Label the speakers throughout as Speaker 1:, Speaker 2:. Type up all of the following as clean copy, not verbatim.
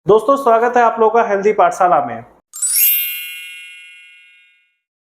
Speaker 1: दोस्तों स्वागत है आप लोगों का हेल्दी पाठशाला में।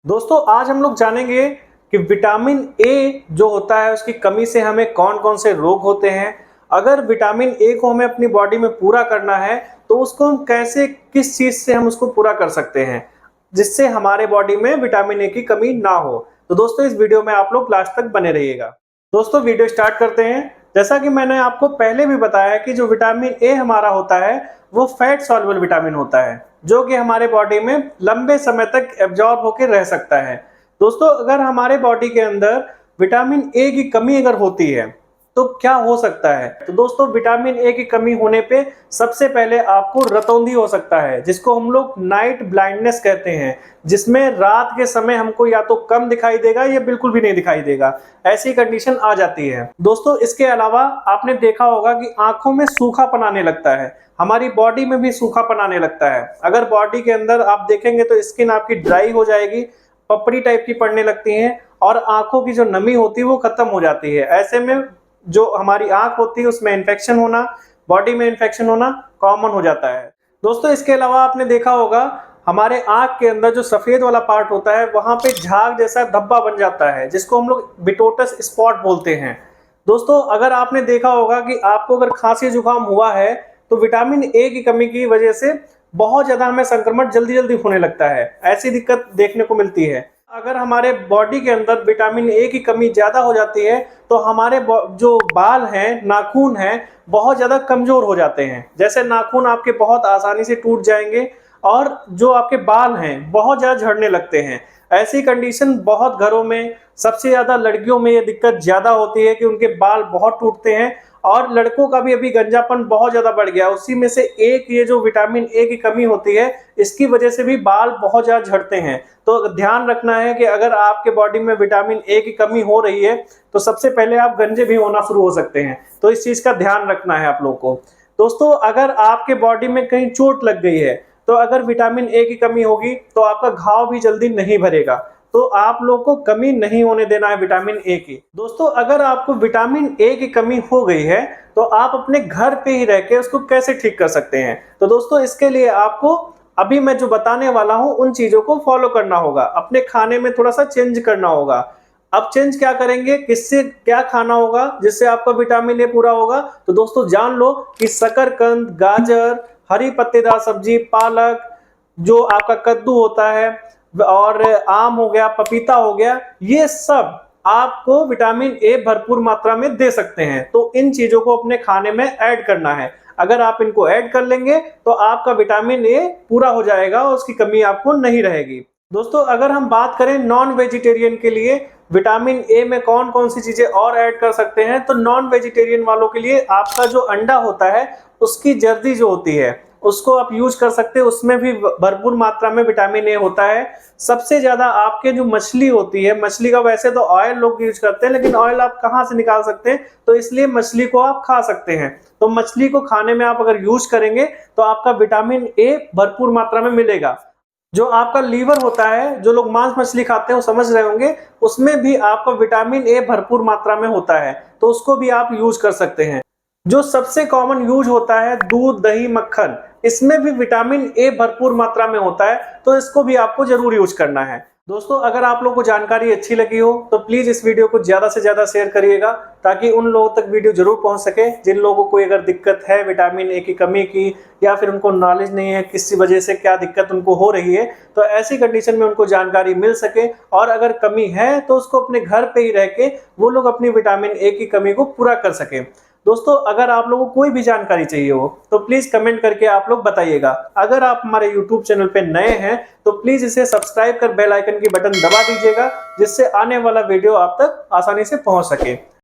Speaker 1: दोस्तों आज हम लोग जानेंगे कि विटामिन ए जो होता है उसकी कमी से हमें कौन कौन से रोग होते हैं। अगर विटामिन ए को हमें अपनी बॉडी में पूरा करना है तो उसको हम कैसे किस चीज से हम उसको पूरा कर सकते हैं जिससे हमारे बॉडी में विटामिन ए की कमी ना हो। तो दोस्तों इस वीडियो में आप लोग लास्ट तक बने रहिएगा। दोस्तों वीडियो स्टार्ट करते हैं। जैसा कि मैंने आपको पहले भी बताया कि जो विटामिन ए हमारा होता है वो फैट सॉल्युबल विटामिन होता है जो कि हमारे बॉडी में लंबे समय तक एब्जॉर्ब होकर रह सकता है। दोस्तों अगर हमारे बॉडी के अंदर विटामिन ए की कमी अगर होती है तो क्या हो सकता है। तो दोस्तों विटामिन ए की कमी होने पे सबसे पहले आपको रतौंधी हो सकता है जिसको हम लोग नाइट ब्लाइंडनेस कहते हैं, जिसमें रात के समय हमको या तो कम दिखाई देगा या बिल्कुल भी नहीं दिखाई देगा, ऐसी कंडीशन आ जाती है। दोस्तों इसके अलावा आपने देखा होगा कि आंखों में सूखापन आने लगता है, हमारी बॉडी में भी सूखापन आने लगता है। अगर बॉडी के अंदर आप देखेंगे तो स्किन आपकी ड्राई हो जाएगी, पपड़ी टाइप की पड़ने लगती है और आंखों की जो नमी होती है वो खत्म हो जाती है। ऐसे में जो हमारी आंख होती है उसमें इन्फेक्शन होना, बॉडी में इन्फेक्शन होना कॉमन हो जाता है। दोस्तों इसके अलावा आपने देखा होगा हमारे आंख के अंदर जो सफेद वाला पार्ट होता है वहां पे झाग जैसा धब्बा बन जाता है जिसको हम लोग बिटोटस स्पॉट बोलते हैं। दोस्तों अगर आपने देखा होगा कि आपको अगर खांसी जुकाम हुआ है तो विटामिन ए की कमी की वजह से बहुत ज्यादा हमें संक्रमण जल्दी जल्दी होने लगता है, ऐसी दिक्कत देखने को मिलती है। अगर हमारे बॉडी के अंदर विटामिन ए की कमी ज्यादा हो जाती है तो हमारे जो बाल हैं, नाखून हैं, बहुत ज्यादा कमजोर हो जाते हैं। जैसे नाखून आपके बहुत आसानी से टूट जाएंगे और जो आपके बाल हैं बहुत ज्यादा झड़ने लगते हैं। ऐसी कंडीशन बहुत घरों में, सबसे ज्यादा लड़कियों में ये दिक्कत ज्यादा होती है कि उनके बाल बहुत टूटते हैं और लड़कों का भी अभी गंजापन बहुत ज्यादा बढ़ गया। उसी में से एक ये जो विटामिन ए की कमी होती है इसकी वजह से भी बाल बहुत ज्यादा झड़ते हैं। तो ध्यान रखना है कि अगर आपके बॉडी में विटामिन ए की कमी हो रही है तो सबसे पहले आप गंजे भी होना शुरू हो सकते हैं, तो इस चीज का ध्यान रखना है आप लोगों को। दोस्तों अगर आपके बॉडी में कहीं चोट लग गई है तो अगर विटामिन ए की कमी होगी तो आपका घाव भी जल्दी नहीं भरेगा, तो आप लोग को कमी नहीं होने देना है विटामिन ए की। दोस्तों अगर आपको विटामिन ए की कमी हो गई है तो आप अपने घर पे ही रह के उसको कैसे ठीक कर सकते हैं। तो दोस्तों इसके लिए आपको अभी मैं जो बताने वाला हूं उन चीजों को फॉलो करना होगा, अपने खाने में थोड़ा सा चेंज करना होगा। अब चेंज क्या करेंगे, किससे क्या खाना होगा जिससे आपका विटामिन ए पूरा होगा। तो दोस्तों जान लो कि शकरकंद, गाजर, हरी पत्तेदार सब्जी, पालक, जो आपका कद्दू होता है और आम हो गया, पपीता हो गया, ये सब आपको विटामिन ए भरपूर मात्रा में दे सकते हैं। तो इन चीजों को अपने खाने में ऐड करना है। अगर आप इनको ऐड कर लेंगे तो आपका विटामिन ए पूरा हो जाएगा और उसकी कमी आपको नहीं रहेगी। दोस्तों अगर हम बात करें नॉन वेजिटेरियन के लिए विटामिन ए में कौन कौन सी चीजें और ऐड कर सकते हैं, तो नॉन वेजिटेरियन वालों के लिए आपका जो अंडा होता है उसकी जर्दी जो होती है उसको आप यूज कर सकते हैं, उसमें भी भरपूर मात्रा में विटामिन ए होता है। सबसे ज्यादा आपके जो मछली होती है, मछली का वैसे तो ऑयल लोग यूज करते हैं लेकिन ऑयल आप कहाँ से निकाल सकते हैं, तो इसलिए मछली को आप खा सकते हैं। तो मछली को खाने में आप अगर यूज करेंगे तो आपका विटामिन ए भरपूर मात्रा में मिलेगा। जो आपका लीवर होता है, जो लोग मांस मछली खाते हैं वो समझ रहे होंगे, उसमें भी आपका विटामिन ए भरपूर मात्रा में होता है, तो उसको भी आप यूज कर सकते हैं। जो सबसे कॉमन यूज होता है दूध, दही, मक्खन, इसमें भी विटामिन ए भरपूर मात्रा में होता है, तो इसको भी आपको जरूर यूज करना है। दोस्तों अगर आप लोगों को जानकारी अच्छी लगी हो तो प्लीज इस वीडियो को ज्यादा से ज्यादा शेयर करिएगा ताकि उन लोगों तक वीडियो जरूर पहुंच सके जिन लोगों को अगर दिक्कत है विटामिन ए की कमी की, या फिर उनको नॉलेज नहीं है किसी वजह से क्या दिक्कत उनको हो रही है, तो ऐसी कंडीशन में उनको जानकारी मिल सके और अगर कमी है तो उसको अपने घर पे ही रह के वो लोग अपनी विटामिन ए की कमी को पूरा कर सके। दोस्तों अगर आप लोगों को कोई भी जानकारी चाहिए हो तो प्लीज कमेंट करके आप लोग बताइएगा। अगर आप हमारे यूट्यूब चैनल पे नए हैं तो प्लीज इसे सब्सक्राइब कर बेल आइकन की बटन दबा दीजिएगा जिससे आने वाला वीडियो आप तक आसानी से पहुंच सके।